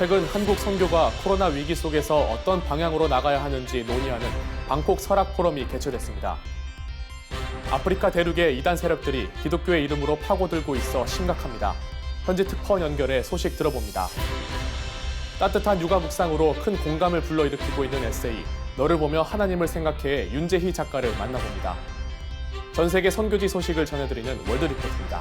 최근 한국 선교가 코로나 위기 속에서 어떤 방향으로 나가야 하는지 논의하는 방콕 설악 포럼이 개최됐습니다. 아프리카 대륙의 이단 세력들이 기독교의 이름으로 파고들고 있어 심각합니다. 현지 특파원 연결해 소식 들어봅니다. 따뜻한 육아 묵상으로 큰 공감을 불러일으키고 있는 에세이 너를 보며 하나님을 생각해 윤재희 작가를 만나봅니다. 전 세계 선교지 소식을 전해드리는 월드리포트입니다.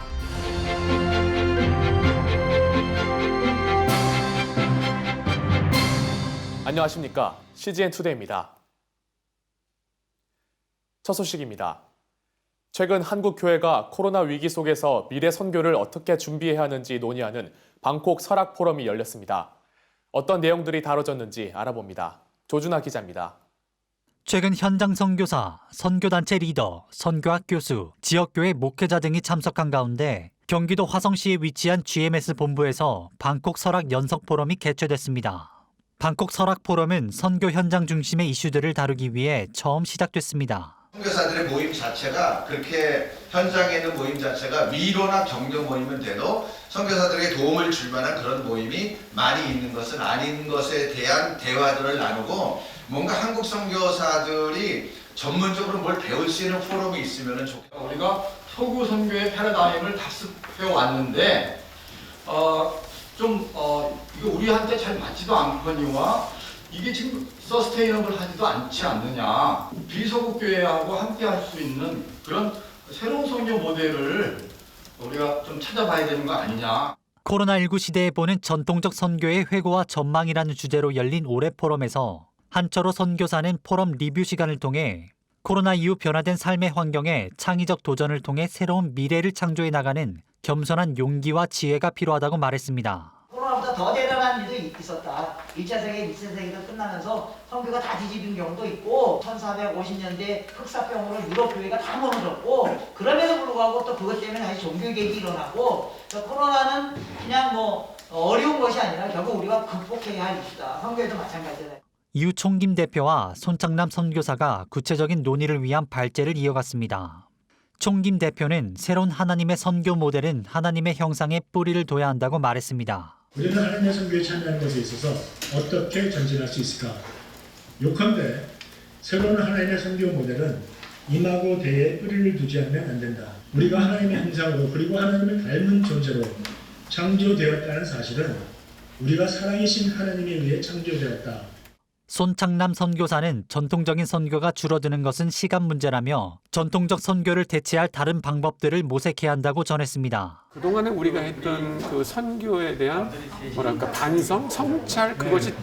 안녕하십니까. CGN 투데이입니다. 첫 소식입니다. 최근 한국 교회가 코로나 위기 속에서 미래 선교를 어떻게 준비해야 하는지 논의하는 방콕 설악 포럼이 열렸습니다. 어떤 내용들이 다뤄졌는지 알아봅니다. 조준하 기자입니다. 최근 현장 선교사, 선교단체 리더, 선교학 교수, 지역교회 목회자 등이 참석한 가운데 경기도 화성시에 위치한 GMS 본부에서 방콕 설악 연석 포럼이 개최됐습니다. 방콕 설악 포럼은 선교 현장 중심의 이슈들을 다루기 위해 처음 시작됐습니다. 선교사들의 모임 자체가 그렇게 현장에 있는 모임 자체가 위로나 격려 모임은 돼도 선교사들에게 도움을 줄 만한 그런 모임이 많이 있는 것은 아닌 것에 대한 대화들을 나누고 뭔가 한국 선교사들이 전문적으로 뭘 배울 수 있는 포럼이 있으면 좋겠다. 우리가 서구 선교의 패러다임을 답습해 왔는데 이거 우리한테 잘 맞지도 않거니와 이게 지금 서스테이너블 하지도 않지 않느냐. 비서구 교회하고 함께 할 수 있는 그런 새로운 선교 모델을 우리가 좀 찾아봐야 되는 거 아니냐. 코로나19 시대에 보는 전통적 선교의 회고와 전망이라는 주제로 열린 올해 포럼에서 한철호 선교사는 포럼 리뷰 시간을 통해 코로나 이후 변화된 삶의 환경에 창의적 도전을 통해 새로운 미래를 창조해 나가는 겸손한 용기와 지혜가 필요하다고 말했습니다. 코로나보다 더 대단한 일도 있었다. 1차 세계, 2차 세계가 끝나면서 선교가 다 뒤집힌 경우도 있고 1450년대 흑사병으로 유럽 교회가 다 무너졌고 그럼에도 불구하고 또 그것 때문에 다시 종교개혁이 일어나고 그러니까 코로나는 그냥 어려운 것이 아니라 결국 우리가 극복해야 할 이슈다. 선교에도 마찬가지다. 이후 총김 대표와 손창남 선교사가 구체적인 논의를 위한 발제를 이어갔습니다. 총김 대표는 새로운 하나님의 선교 모델은 하나님의 형상에 뿌리를 둬야 한다고 말했습니다. 우리는 하나님의 선교에 참여하는 것에 있어서 어떻게 전진할 수 있을까? 요컨대 새로운 하나님의 선교 모델은 임하고 대에 뿌리를 두지 않으면 안 된다. 우리가 하나님의 형상으로 그리고 하나님을 닮은 존재로 창조되었다는 사실은 우리가 살아계신 하나님에 의해 창조되었다. 손창남 선교사는 전통적인 선교가 줄어드는 것은 시간 문제라며 전통적 선교를 대체할 다른 방법들을 모색해야 한다고 전했습니다. 그동안에 우리가 했던 그 선교에 대한 반성, 성찰 그것이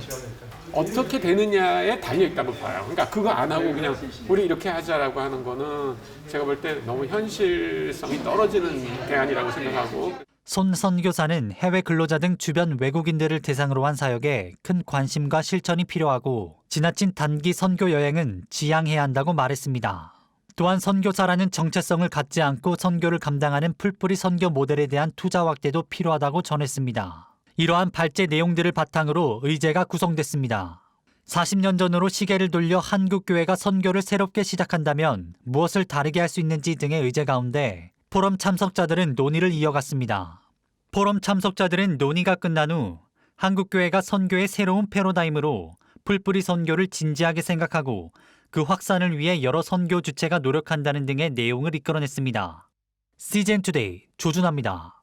어떻게 되느냐에 달려있다고 봐요. 그러니까 그거 안 하고 그냥 우리 이렇게 하자라고 하는 거는 제가 볼 때 너무 현실성이 떨어지는 대안이라고 생각하고. 손 선교사는 해외 근로자 등 주변 외국인들을 대상으로 한 사역에 큰 관심과 실천이 필요하고 지나친 단기 선교 여행은 지양해야 한다고 말했습니다. 또한 선교사라는 정체성을 갖지 않고 선교를 감당하는 풀뿌리 선교 모델에 대한 투자 확대도 필요하다고 전했습니다. 이러한 발제 내용들을 바탕으로 의제가 구성됐습니다. 40년 전으로 시계를 돌려 한국 교회가 선교를 새롭게 시작한다면 무엇을 다르게 할 수 있는지 등의 의제 가운데 포럼 참석자들은 논의를 이어갔습니다. 포럼 참석자들은 논의가 끝난 후 한국교회가 선교의 새로운 패러다임으로 풀뿌리 선교를 진지하게 생각하고 그 확산을 위해 여러 선교 주체가 노력한다는 등의 내용을 이끌어냈습니다. CGN 투데이 조준하입니다.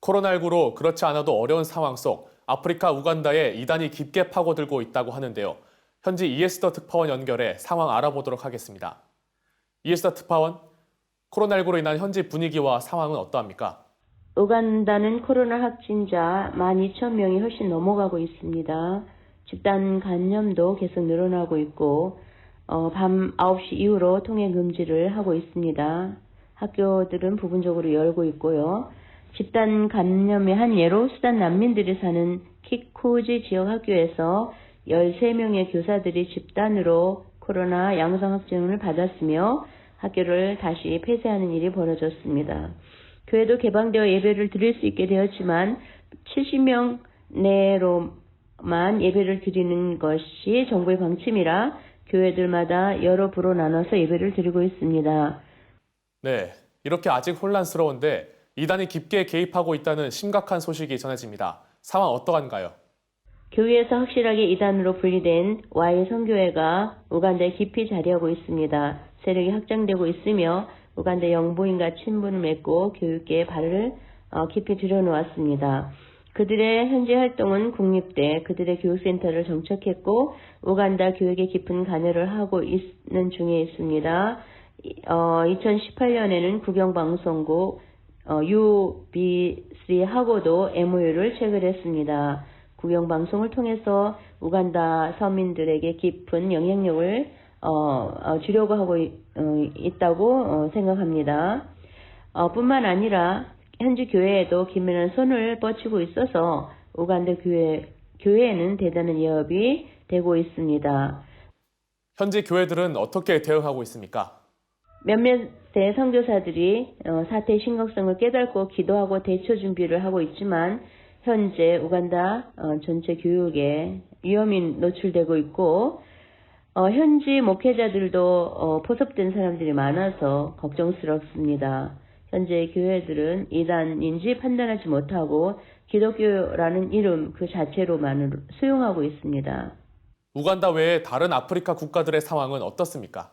코로나19로 그렇지 않아도 어려운 상황 속 아프리카 우간다에 이단이 깊게 파고들고 있다고 하는데요. 현지 이에스더 특파원 연결해 상황 알아보도록 하겠습니다. 이에스더 특파원, 코로나19로 인한 현지 분위기와 상황은 어떠합니까? 우간다는 코로나 확진자 12,000명이 훨씬 넘어가고 있습니다. 집단 감염도 계속 늘어나고 있고 밤 9시 이후로 통행 금지를 하고 있습니다. 학교들은 부분적으로 열고 있고요. 집단 감염의 한 예로 수단 난민들이 사는 키쿠지 지역 학교에서 13명의 교사들이 집단으로 코로나 양성 확진을 받았으며 학교를 다시 폐쇄하는 일이 벌어졌습니다. 교회도 개방되어 예배를 드릴 수 있게 되었지만 70명 내로만 예배를 드리는 것이 정부의 방침이라 교회들마다 여러 부로 나눠서 예배를 드리고 있습니다. 네, 이렇게 아직 혼란스러운데 이단이 깊게 개입하고 있다는 심각한 소식이 전해집니다. 상황 어떠한가요? 교회에서 확실하게 이단으로 분리된 Y 선교회가 우간다에 깊이 자리하고 있습니다. 세력이 확장되고 있으며 우간다 영부인과 친분을 맺고 교육계에 발을 깊이 들여놓았습니다. 그들의 현재 활동은 국립대, 그들의 교육센터를 정착했고 우간다 교육에 깊은 관여를 하고 있는 중에 있습니다. 2018년에는 국영방송국 UBC하고도 MOU를 체결했습니다. 국영방송을 통해서 우간다 서민들에게 깊은 영향력을 주려고 하고 있다고 생각합니다. 뿐만 아니라 현지 교회에도 긴밀한 손을 뻗치고 있어서 우간다 교회에는 대단한 위협이 되고 있습니다. 현지 교회들은 어떻게 대응하고 있습니까? 몇몇의 선교사들이 사태의 심각성을 깨닫고 기도하고 대처 준비를 하고 있지만 현재 우간다 전체 교육에 위험이 노출되고 있고 현지 목회자들도 포섭된 사람들이 많아서 걱정스럽습니다. 현재 교회들은 이단인지 판단하지 못하고 기독교라는 이름 그 자체로만으로 수용하고 있습니다. 우간다 외에 다른 아프리카 국가들의 상황은 어떻습니까?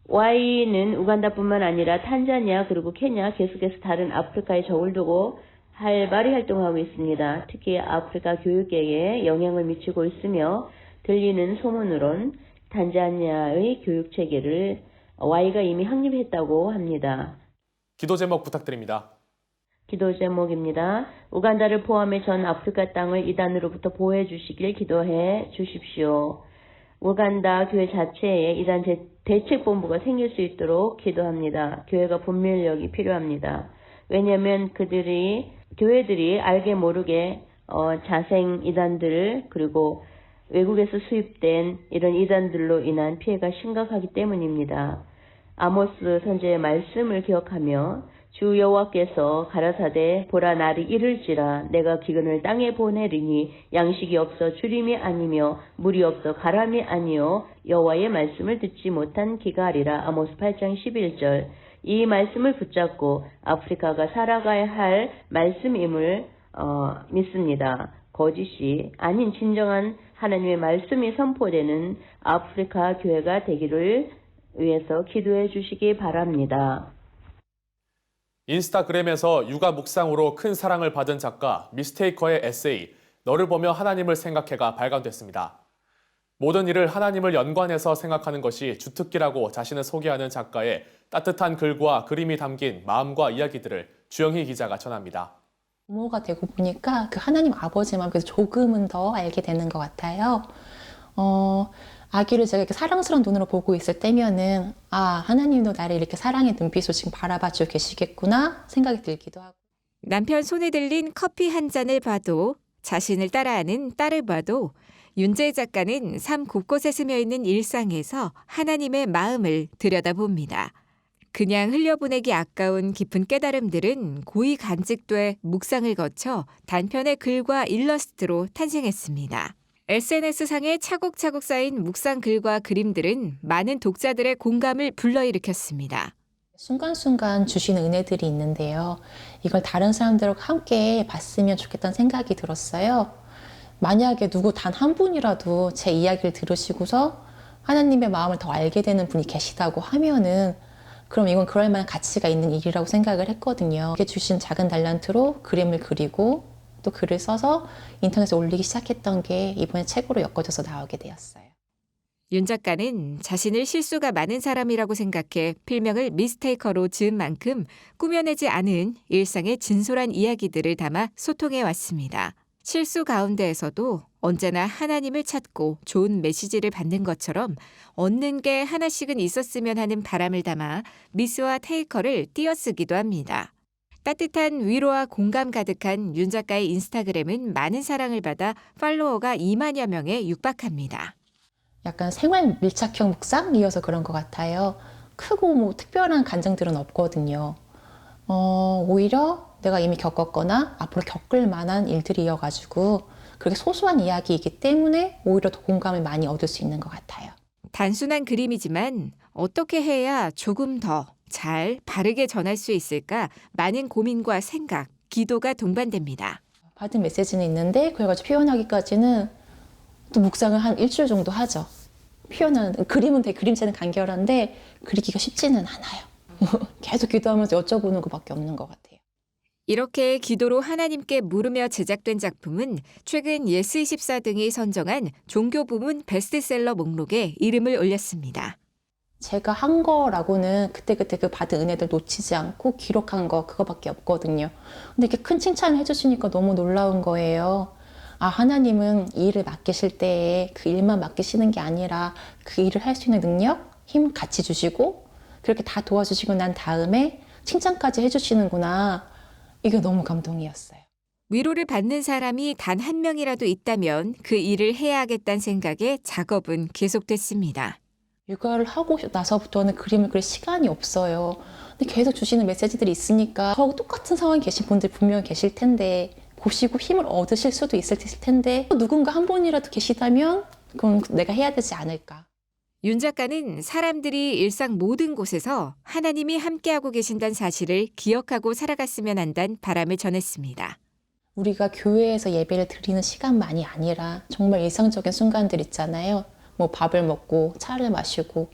Y는 우간다뿐만 아니라 탄자니아 그리고 케냐 계속해서 다른 아프리카에 적을 두고 활발히 활동하고 있습니다. 특히 아프리카 교육계에 영향을 미치고 있으며 들리는 소문으론 탄자니아의 교육 체계를 Y가 이미 확립했다고 합니다. 기도 제목 부탁드립니다. 기도 제목입니다. 우간다를 포함해 전 아프리카 땅을 이단으로부터 보호해 주시길 기도해 주십시오. 우간다 교회 자체에 이단 대책본부가 생길 수 있도록 기도합니다. 교회가 분별력이 필요합니다. 왜냐하면 교회들이 알게 모르게 자생 이단들 그리고 외국에서 수입된 이런 이단들로 인한 피해가 심각하기 때문입니다. 아모스 선지의 말씀을 기억하며 주 여호와께서 가라사대 보라 날이 이를지라 내가 기근을 땅에 보내리니 양식이 없어 주림이 아니며 물이 없어 가람이 아니요 여호와의 말씀을 듣지 못한 기가 아리라. 아모스 8장 11절. 이 말씀을 붙잡고 아프리카가 살아가야 할 말씀임을 믿습니다. 거짓이 아닌 진정한 하나님의 말씀이 선포되는 아프리카 교회가 되기를 위해서 기도해 주시기 바랍니다. 인스타그램에서 육아 묵상으로 큰 사랑을 받은 작가 미스테이커의 에세이 너를 보며 하나님을 생각해가 발간됐습니다. 모든 일을 하나님을 연관해서 생각하는 것이 주특기라고 자신을 소개하는 작가의 따뜻한 글과 그림이 담긴 마음과 이야기들을 주영희 기자가 전합니다. 부모가 되고 보니까 그 하나님 아버지 마음을 조금은 더 알게 되는 것 같아요. 아기를 제가 이렇게 사랑스러운 눈으로 보고 있을 때면은 하나님도 나를 이렇게 사랑의 눈빛으로 지금 바라봐주고 계시겠구나 생각이 들기도 하고. 남편 손에 들린 커피 한 잔을 봐도 자신을 따라하는 딸을 봐도 윤재희 작가는 삶 곳곳에 스며있는 일상에서 하나님의 마음을 들여다봅니다. 그냥 흘려보내기 아까운 깊은 깨달음들은 고이 간직돼 묵상을 거쳐 단편의 글과 일러스트로 탄생했습니다. SNS상에 차곡차곡 쌓인 묵상 글과 그림들은 많은 독자들의 공감을 불러일으켰습니다. 순간순간 주시는 은혜들이 있는데요. 이걸 다른 사람들과 함께 봤으면 좋겠다는 생각이 들었어요. 만약에 누구 단 한 분이라도 제 이야기를 들으시고서 하나님의 마음을 더 알게 되는 분이 계시다고 하면은 그럼 이건 그럴 만한 가치가 있는 일이라고 생각을 했거든요. 이렇게 주신 작은 달란트로 그림을 그리고 또 글을 써서 인터넷에 올리기 시작했던 게 이번에 책으로 엮어져서 나오게 되었어요. 윤 작가는 자신을 실수가 많은 사람이라고 생각해 필명을 미스테이커로 지은 만큼 꾸며내지 않은 일상의 진솔한 이야기들을 담아 소통해 왔습니다. 실수 가운데에서도 언제나 하나님을 찾고 좋은 메시지를 받는 것처럼 얻는 게 하나씩은 있었으면 하는 바람을 담아 미스와 테이커를 띄어쓰기도 합니다. 따뜻한 위로와 공감 가득한 윤 작가의 인스타그램은 많은 사랑을 받아 팔로워가 2만여 명에 육박합니다. 약간 생활 밀착형 묵상이어서 그런 것 같아요. 크고 뭐 특별한 감정들은 없거든요. 오히려 내가 이미 겪었거나 앞으로 겪을 만한 일들이어가지고 그렇게 소소한 이야기이기 때문에 오히려 더 공감을 많이 얻을 수 있는 것 같아요. 단순한 그림이지만 어떻게 해야 조금 더 잘 바르게 전할 수 있을까 많은 고민과 생각, 기도가 동반됩니다. 받은 메시지는 있는데 그걸 가지고 표현하기까지는 또 묵상을 한 일주일 정도 하죠. 표현하는 그림은 되게 그림체는 간결한데 그리기가 쉽지는 않아요. 계속 기도하면서 여쭤보는 것밖에 없는 것 같아요. 이렇게 기도로 하나님께 물으며 제작된 작품은 최근 예스24 등이 선정한 종교 부문 베스트셀러 목록에 이름을 올렸습니다. 제가 한 거라고는 그때그때 그 받은 은혜들 놓치지 않고 기록한 거 그거밖에 없거든요. 근데 이렇게 큰 칭찬을 해주시니까 너무 놀라운 거예요. 아, 하나님은 이 일을 맡기실 때에 그 일만 맡기시는 게 아니라 그 일을 할 수 있는 능력, 힘 같이 주시고 그렇게 다 도와주시고 난 다음에 칭찬까지 해주시는구나. 이게 너무 감동이었어요. 위로를 받는 사람이 단 한 명이라도 있다면 그 일을 해야 하겠다는 생각에 작업은 계속됐습니다. 육아를 하고 나서부터는 그림을 그릴 시간이 없어요. 근데 계속 주시는 메시지들이 있으니까 저하고 똑같은 상황에 계신 분들 분명히 계실 텐데 보시고 힘을 얻으실 수도 있을 텐데 누군가 한 분이라도 계시다면 그건 내가 해야 되지 않을까. 윤 작가는 사람들이 일상 모든 곳에서 하나님이 함께하고 계신다는 사실을 기억하고 살아갔으면 한다는 바람을 전했습니다. 우리가 교회에서 예배를 드리는 시간만이 아니라 정말 일상적인 순간들 있잖아요. 뭐 밥을 먹고 차를 마시고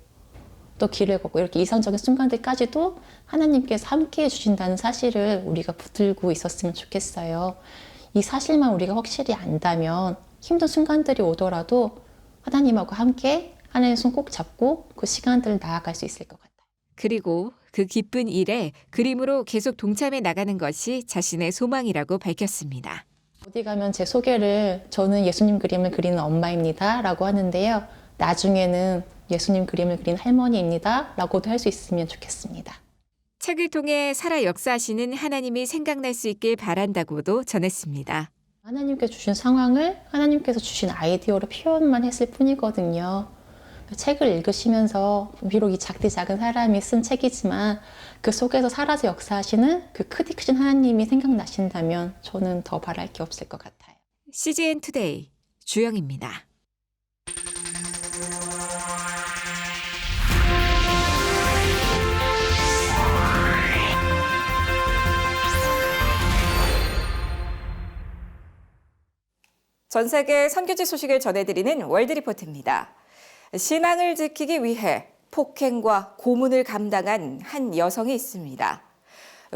또 길을 걷고 이렇게 이상적인 순간들까지도 하나님께서 함께해 주신다는 사실을 우리가 붙들고 있었으면 좋겠어요. 이 사실만 우리가 확실히 안다면 힘든 순간들이 오더라도 하나님하고 함께 하나님의 손 꼭 잡고 그 시간들을 나아갈 수 있을 것 같아요. 그리고 그 기쁜 일에 그림으로 계속 동참해 나가는 것이 자신의 소망이라고 밝혔습니다. 어디 가면 제 소개를 저는 예수님 그림을 그리는 엄마입니다 라고 하는데요. 나중에는 예수님 그림을 그리는 할머니입니다 라고도 할 수 있으면 좋겠습니다. 책을 통해 살아 역사하시는 하나님이 생각날 수 있길 바란다고도 전했습니다. 하나님께서 주신 상황을 하나님께서 주신 아이디어로 표현만 했을 뿐이거든요. 책을 읽으시면서 비록 이 작디 작은 사람이 쓴 책이지만 그 속에서 살아서 역사하시는 그 크디 크신 하나님이 생각나신다면 저는 더 바랄 게 없을 것 같아요. CGN 투데이 주영입니다. 전 세계 선교지 소식을 전해드리는 월드리포트입니다. 신앙을 지키기 위해 폭행과 고문을 감당한 한 여성이 있습니다.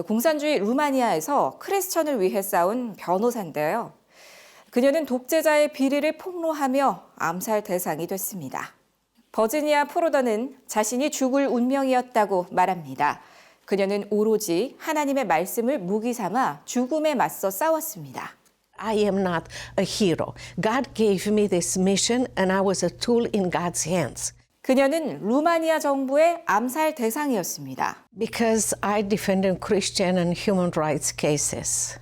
공산주의 루마니아에서 크리스천을 위해 싸운 변호사인데요. 그녀는 독재자의 비리를 폭로하며 암살 대상이 됐습니다. 버지니아 프로더는 자신이 죽을 운명이었다고 말합니다. 그녀는 오로지 하나님의 말씀을 무기 삼아 죽음에 맞서 싸웠습니다. I am not a hero. God gave me this mission and I was a tool in God's hands. 그녀는 루마니아 정부의 암살 대상이었습니다. Because I defended Christian and human rights cases.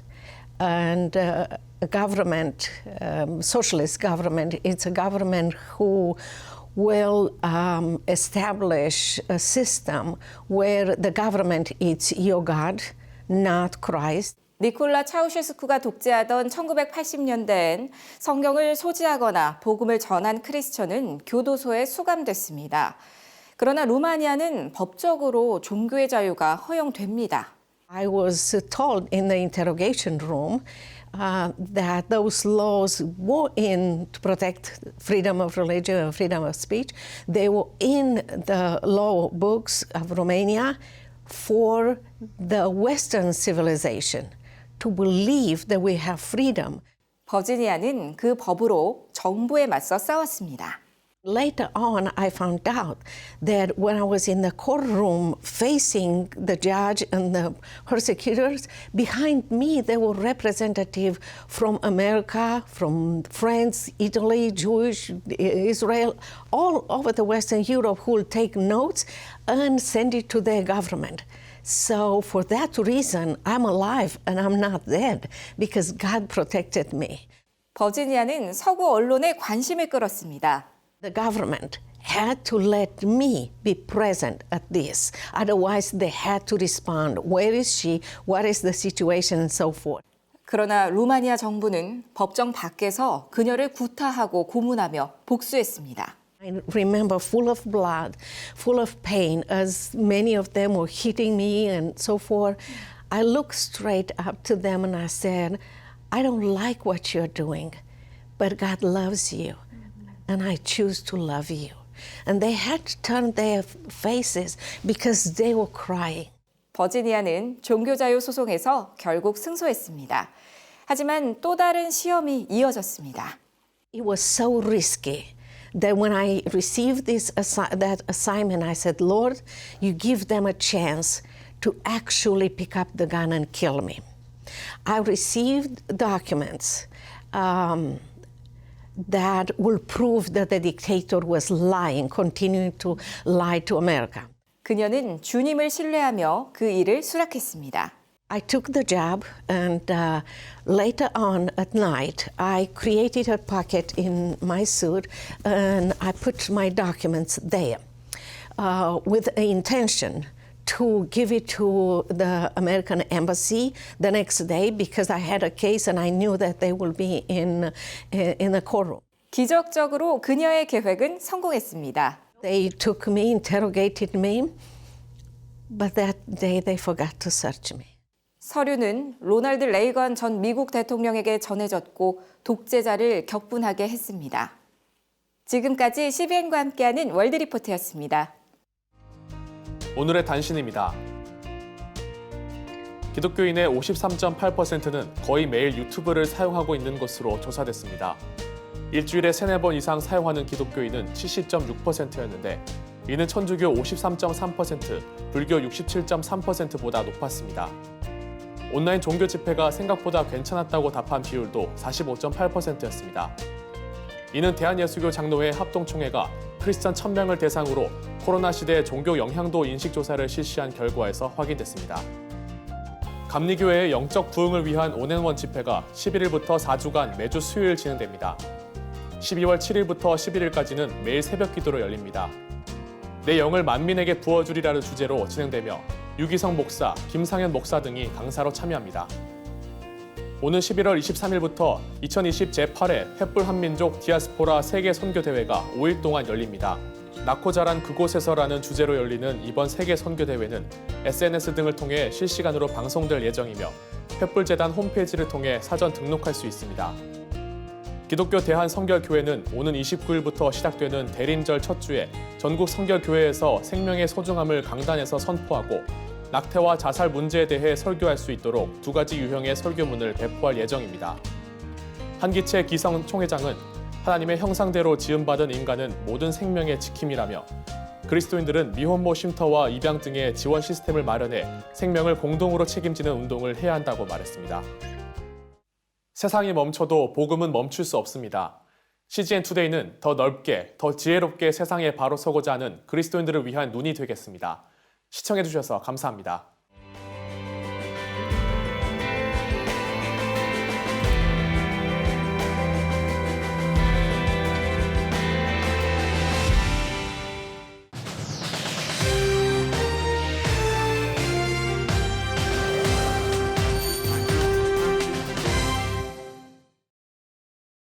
And a government, socialist government, it's a government who will establish a system where the government is your God, not Christ. 니콜라 차우셰스쿠가 독재하던 1980년대엔 성경을 소지하거나 복음을 전한 크리스천은 교도소에 수감됐습니다. 그러나 루마니아는 법적으로 종교의 자유가 허용됩니다. I was told in the interrogation room that those laws were in to protect freedom of religion and freedom of speech. They were in the law books of Romania for the Western civilization. To believe that we have freedom. 버지니아는 그 법으로 정부에 맞서 싸웠습니다. Later on, I found out that when I was in the courtroom facing the judge and the prosecutors, behind me there were representatives from America, from France, Italy, Jewish, Israel, all over the Western Europe who will take notes and send it to their government. So for that reason, I'm alive and I'm not dead because God protected me. 버지니아는 서구 언론에 관심을 끌었습니다. The government had to let me be present at this. Otherwise, they had to respond. Where is she? What is the situation? And so forth. 그러나 루마니아 정부는 법정 밖에서 그녀를 구타하고 고문하며 복수했습니다. I remember full of blood, full of pain, as many of them were hitting me and so forth. I looked straight up to them and I said, I don't like what you're doing, but God loves you, and I choose to love you. And they had to turn their faces because they were crying. 버지니아는 종교자유 소송에서 결국 승소했습니다. 하지만 또 다른 시험이 이어졌습니다. It was so risky that when I received that assignment, I said, Lord, you give them a chance to actually pick up the gun and kill me. I received documents that will prove that the dictator was lying, continuing to lie to America. 그녀는 주님을 신뢰하며 그 일을 수락했습니다. I took the job, and later on at night, I created a pocket in my suit, and I put my documents there with the intention to give it to the American embassy the next day because I had a case and I knew that they will be in the courtroom. 기적적으로 그녀의 계획은 성공했습니다. They took me, interrogated me, but that day they forgot to search me. 서류는 로널드 레이건 전 미국 대통령에게 전해졌고 독재자를 격분하게 했습니다. 지금까지 CBN과 함께하는 월드리포트였습니다. 오늘의 단신입니다. 기독교인의 53.8%는 거의 매일 유튜브를 사용하고 있는 것으로 조사됐습니다. 일주일에 3-4번 이상 사용하는 기독교인은 70.6%였는데 이는 천주교 53.3%, 불교 67.3%보다 높았습니다. 온라인 종교 집회가 생각보다 괜찮았다고 답한 비율도 45.8%였습니다. 이는 대한예수교 장로회 합동총회가 크리스천 1000명을 대상으로 코로나 시대 종교 영향도 인식조사를 실시한 결과에서 확인됐습니다. 감리교회의 영적 부흥을 위한 온앤원 집회가 11일부터 4주간 매주 수요일 진행됩니다. 12월 7일부터 11일까지는 매일 새벽 기도로 열립니다. 내 영을 만민에게 부어주리라는 주제로 진행되며 유기성 목사, 김상현 목사 등이 강사로 참여합니다. 오는 11월 23일부터 2020 제8회 횃불 한민족 디아스포라 세계 선교대회가 5일 동안 열립니다. 낳고 자란 그곳에서라는 주제로 열리는 이번 세계 선교대회는 SNS 등을 통해 실시간으로 방송될 예정이며 횃불재단 홈페이지를 통해 사전 등록할 수 있습니다. 기독교 대한성결교회는 오는 29일부터 시작되는 대림절 첫 주에 전국 성결교회에서 생명의 소중함을 강단에서 선포하고 낙태와 자살 문제에 대해 설교할 수 있도록 2가지 유형의 설교문을 배포할 예정입니다. 한기채 기성 총회장은 하나님의 형상대로 지음받은 인간은 모든 생명의 지킴이라며 그리스도인들은 미혼모 쉼터와 입양 등의 지원 시스템을 마련해 생명을 공동으로 책임지는 운동을 해야 한다고 말했습니다. 세상이 멈춰도 복음은 멈출 수 없습니다. CGN투데이는 더 넓게, 더 지혜롭게 세상에 바로 서고자 하는 그리스도인들을 위한 눈이 되겠습니다. 시청해주셔서 감사합니다.